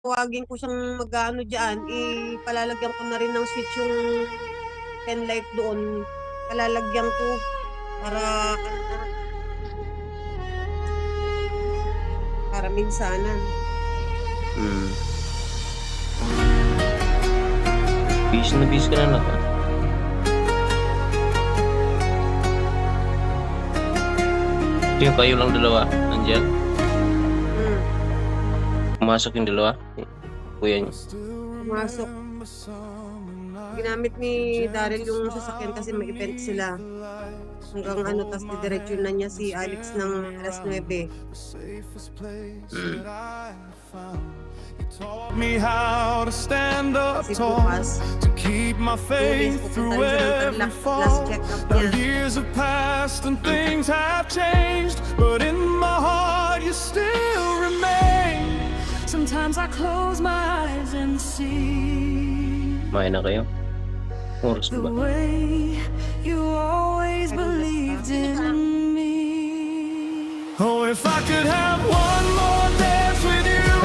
tawagin ko siyang mag-aano diyan, palalagyan ko na rin ng switch yung pen light doon. Palalagyan ko para ano na, para minsanan. Bis na bis ka na naka. Yung kayo lang dalawa, nandyan. Pumasok yung dalawa. Kuya niya. Pumasok. Ginamit ni Daryl yung sasakyan kasi may event sila. Hanggang ano, tas didiretso na niya si Alex ng alas 9. Taught me how to stand up Kasi tall, bukas, to keep my faith through every last fall. check-up Now niya. years have passed and things have changed, but in my heart you still remain. Sometimes I close my eyes and see Kumain na kayo? Oras the na ba? way you always believed in me. Oh, if I could have one more dance with you,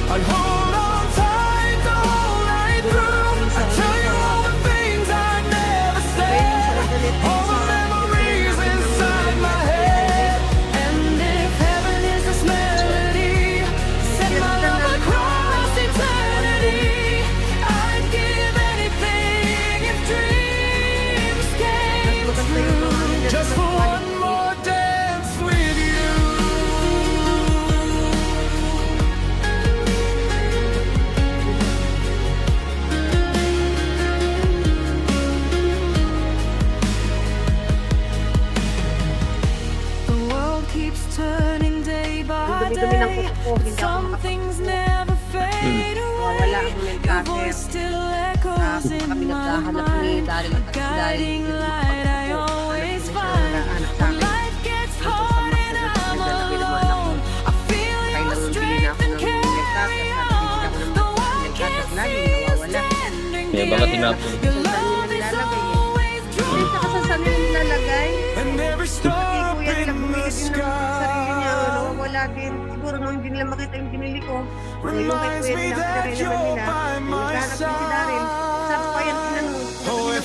I'd hold on tight the whole night through. I'd tell you all the things I never said, all the memories inside my head. And if heaven is this melody, set my love across eternity. I'd give anything if dreams came true, just for one more dance with you. The world keeps turning day by Dumi-dumi ng day. kuko ko, hindi ako Some makapag- things never fade Wala away. akong Your nagkakaya. voice still echoes in Kami my naghahanap ni mind. Daryl A at si Daryl. guiding light I always find. When life gets hard and I'm alone, I feel your strength and carry on. Though I can't see you standing Kaya baka near, tinapon. your love is always true. Saka sa saan nila nilalagay? And every Kasi star up kuya nila in the bumili din ng sarili niya. sky Wala din. Siguro nung hindi nila makita yung binili ko. Yung kay reminds kuya me nila, that pinarelaman you're nila. by my Naghanap din si Daryl. Sabi ko, ayan, tinanong. Oh, if